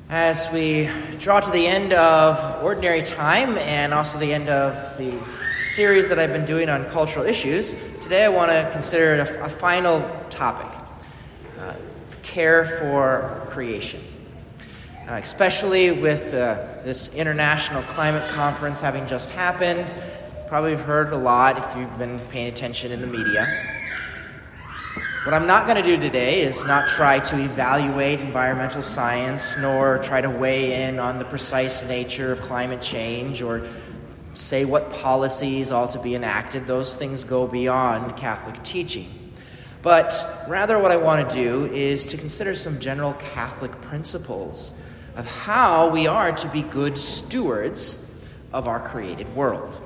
As we draw to the end of Ordinary Time and also the end of the series that I've been doing on cultural issues, today I want to consider a final topic, care for creation. Especially with this international climate conference having just happened. Probably have heard a lot if you've been paying attention in the media. What I'm not going to do today is not try to evaluate environmental science, nor try to weigh in on the precise nature of climate change, or say what policies ought to be enacted. Those things go beyond Catholic teaching. But rather what I want to do is to consider some general Catholic principles of how we are to be good stewards of our created world.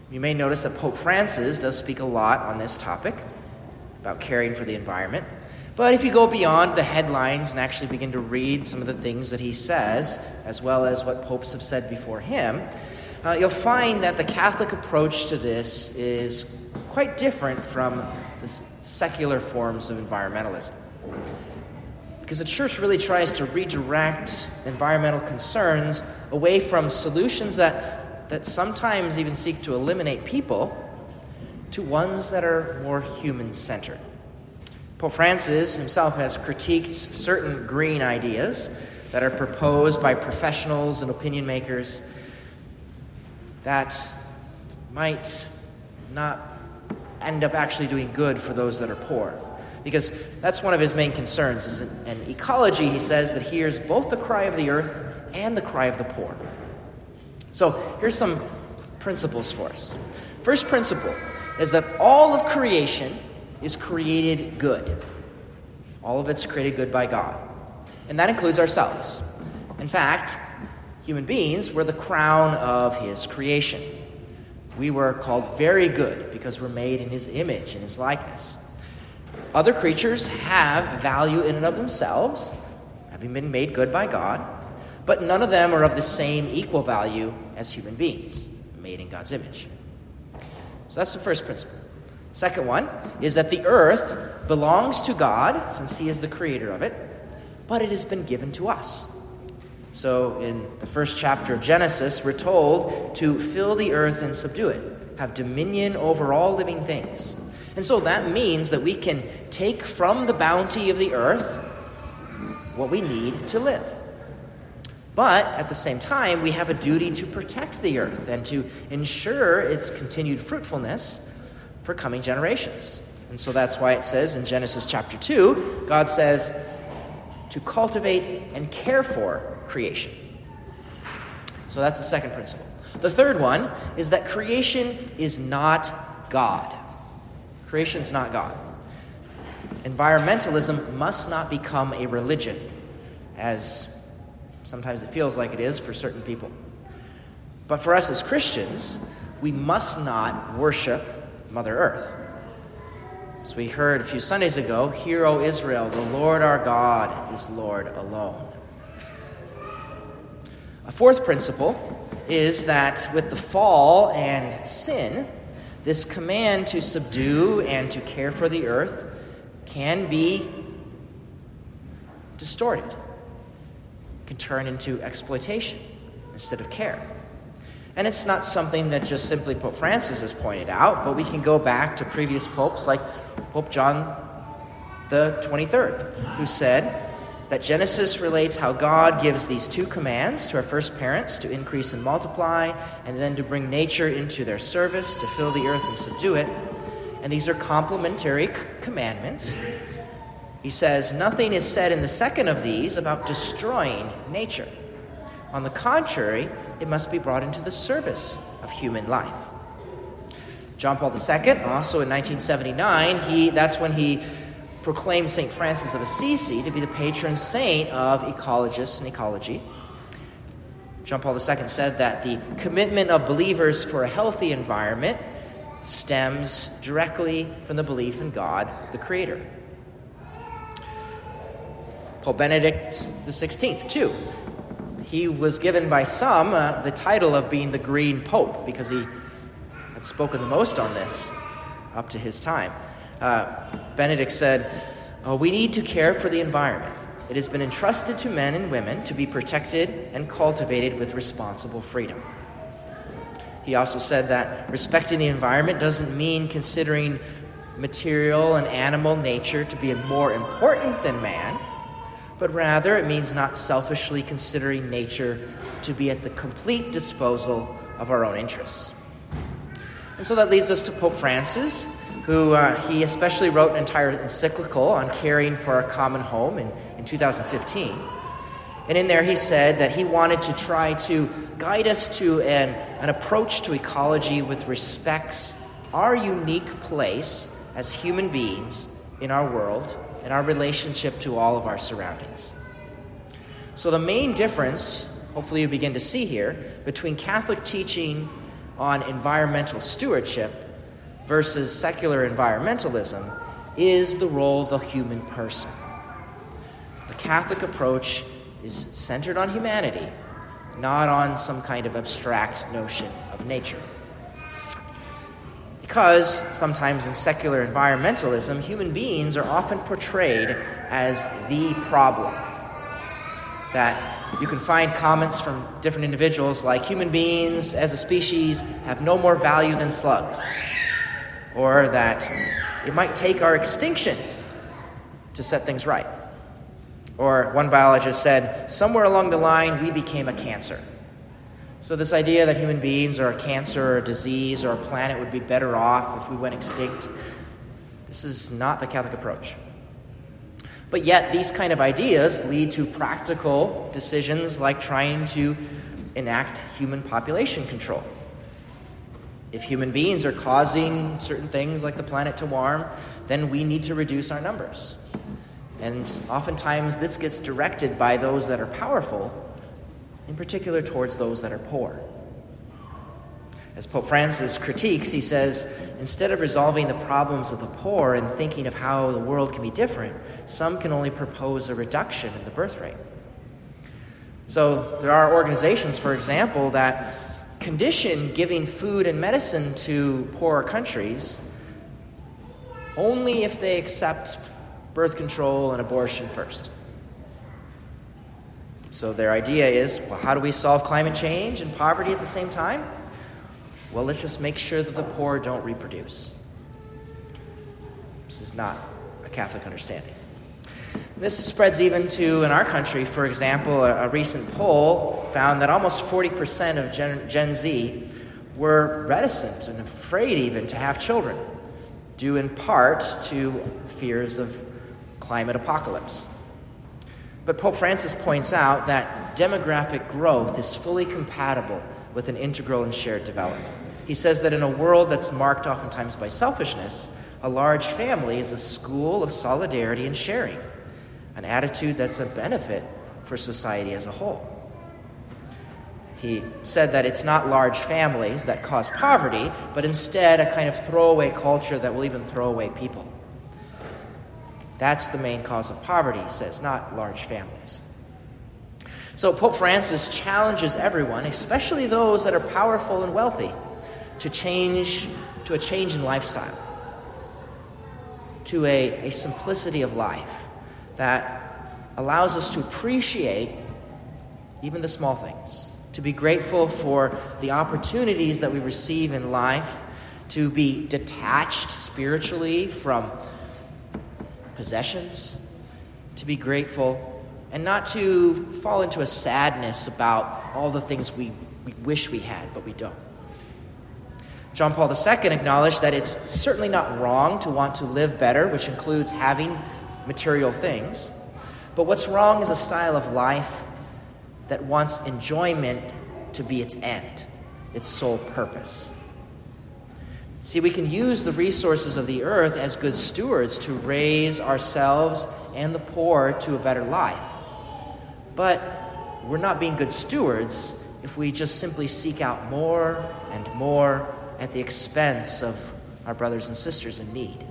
You may notice that Pope Francis does speak a lot on this topic, about caring for the environment. But if you go beyond the headlines and actually begin to read some of the things that he says, as well as what popes have said before him, you'll find that the Catholic approach to this is quite different from the secular forms of environmentalism. Because the Church really tries to redirect environmental concerns away from solutions that sometimes even seek to eliminate people to ones that are more human-centered. Pope Francis himself has critiqued certain green ideas that are proposed by professionals and opinion makers that might not end up actually doing good for those that are poor. Because that's one of his main concerns, is in ecology, he says that he hears both the cry of the earth and the cry of the poor. So here's some principles for us. First principle is that all of creation is created good. All of it's created good by God. And that includes ourselves. In fact, human beings were the crown of his creation. We were called very good because we're made in his image and his likeness. Other creatures have value in and of themselves, having been made good by God, but none of them are of the same equal value as human beings, made in God's image. So that's the first principle. Second one is that the earth belongs to God, since he is the creator of it, but it has been given to us. So in the first chapter of Genesis, we're told to fill the earth and subdue it, have dominion over all living things. And so that means that we can take from the bounty of the earth what we need to live. But at the same time, we have a duty to protect the earth and to ensure its continued fruitfulness for coming generations. And so that's why it says in Genesis chapter 2, God says to cultivate and care for creation. So that's the second principle. The third one is that creation is not God. Creation is not God. Environmentalism must not become a religion, as sometimes it feels like it is for certain people. But for us as Christians, we must not worship Mother Earth. As we heard a few Sundays ago, "Hear, O Israel, the Lord our God is Lord alone." A fourth principle is that with the fall and sin, this command to subdue and to care for the earth can be distorted. Can turn into exploitation instead of care. And it's not something that just simply Pope Francis has pointed out, but we can go back to previous popes like Pope John the 23rd, who said that Genesis relates how God gives these two commands to our first parents to increase and multiply, and then to bring nature into their service, to fill the earth and subdue it. And these are complementary commandments. He says, nothing is said in the second of these about destroying nature. On the contrary, it must be brought into the service of human life. John Paul II, also in 1979, that's when he proclaimed St. Francis of Assisi to be the patron saint of ecologists and ecology. John Paul II said that the commitment of believers for a healthy environment stems directly from the belief in God, the Creator. Pope Benedict XVI, too. He was given by some the title of being the Green Pope because he had spoken the most on this up to his time. Benedict said, we need to care for the environment. it has been entrusted to men and women to be protected and cultivated with responsible freedom. He also said that respecting the environment doesn't mean considering material and animal nature to be more important than man, but rather it means not selfishly considering nature to be at the complete disposal of our own interests. And so that leads us to Pope Francis, who he especially wrote an entire encyclical on caring for our common home in 2015. And in there he said that he wanted to try to guide us to an approach to ecology which respects our unique place as human beings in our world and our relationship to all of our surroundings. So the main difference, hopefully you begin to see here, between Catholic teaching on environmental stewardship versus secular environmentalism is the role of the human person. The Catholic approach is centered on humanity, not on some kind of abstract notion of nature. Because sometimes in secular environmentalism, human beings are often portrayed as the problem. That you can find comments from different individuals like human beings as a species have no more value than slugs. Or that it might take our extinction to set things right. Or one biologist said, somewhere along the line we became a cancer. So this idea that human beings are a cancer or a disease or a planet would be better off if we went extinct, this is not the Catholic approach. But yet these kind of ideas lead to practical decisions like trying to enact human population control. If human beings are causing certain things like the planet to warm, then we need to reduce our numbers. And oftentimes this gets directed by those that are powerful, in particular towards those that are poor. As Pope Francis critiques, he says, instead of resolving the problems of the poor and thinking of how the world can be different, some can only propose a reduction in the birth rate. So there are organizations, for example, that condition giving food and medicine to poorer countries only if they accept birth control and abortion first. So their idea is, well, how do we solve climate change and poverty at the same time? Well, let's just make sure that the poor don't reproduce. This is not a Catholic understanding. This spreads even to, in our country, for example, a recent poll found that almost 40% of Gen Z were reticent and afraid even to have children, due in part to fears of climate apocalypse. But Pope Francis points out that demographic growth is fully compatible with an integral and shared development. He says that in a world that's marked oftentimes by selfishness, a large family is a school of solidarity and sharing, an attitude that's a benefit for society as a whole. He said that it's not large families that cause poverty, but instead a kind of throwaway culture that will even throw away people. That's the main cause of poverty, he says, not large families. So Pope Francis challenges everyone, especially those that are powerful and wealthy, to a change in lifestyle, to a simplicity of life that allows us to appreciate even the small things, to be grateful for the opportunities that we receive in life, to be detached spiritually from possessions, to be grateful, and not to fall into a sadness about all the things we wish we had, but we don't. John Paul II acknowledged that it's certainly not wrong to want to live better, which includes having material things, but what's wrong is a style of life that wants enjoyment to be its end, its sole purpose. See, we can use the resources of the earth as good stewards to raise ourselves and the poor to a better life. But we're not being good stewards if we just simply seek out more and more at the expense of our brothers and sisters in need.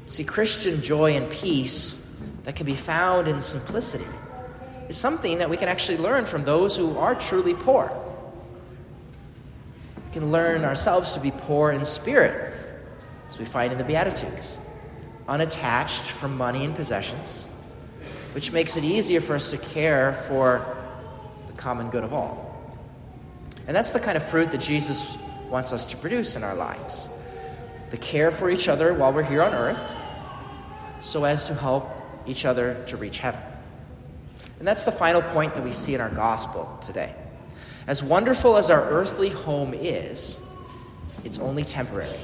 See, Christian joy and peace that can be found in simplicity is something that we can actually learn from those who are truly poor. We can learn ourselves to be poor in spirit, as we find in the Beatitudes, unattached from money and possessions, which makes it easier for us to care for the common good of all. And that's the kind of fruit that Jesus wants us to produce in our lives. The care for each other while we're here on earth, so as to help each other to reach heaven. And that's the final point that we see in our gospel today. As wonderful as our earthly home is, it's only temporary.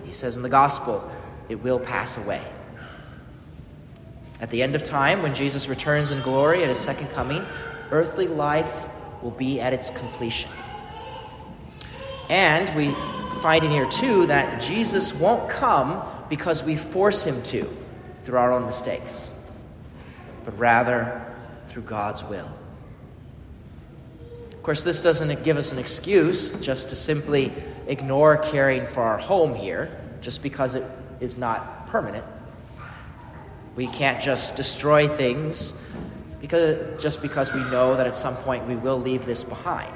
He says in the gospel, it will pass away. At the end of time, when Jesus returns in glory at his second coming, earthly life will be at its completion. And we find in here too that Jesus won't come because we force him to through our own mistakes, but rather through God's will. Of course, this doesn't give us an excuse just to simply ignore caring for our home here just because it is not permanent. We can't just destroy things just because we know that at some point we will leave this behind.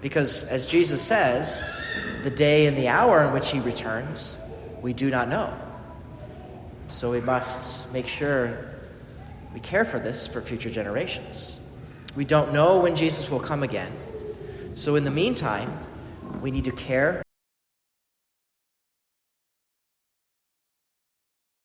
Because as Jesus says, the day and the hour in which he returns, we do not know. So we must make sure we care for this for future generations. We don't know when Jesus will come again. So in the meantime, we need to care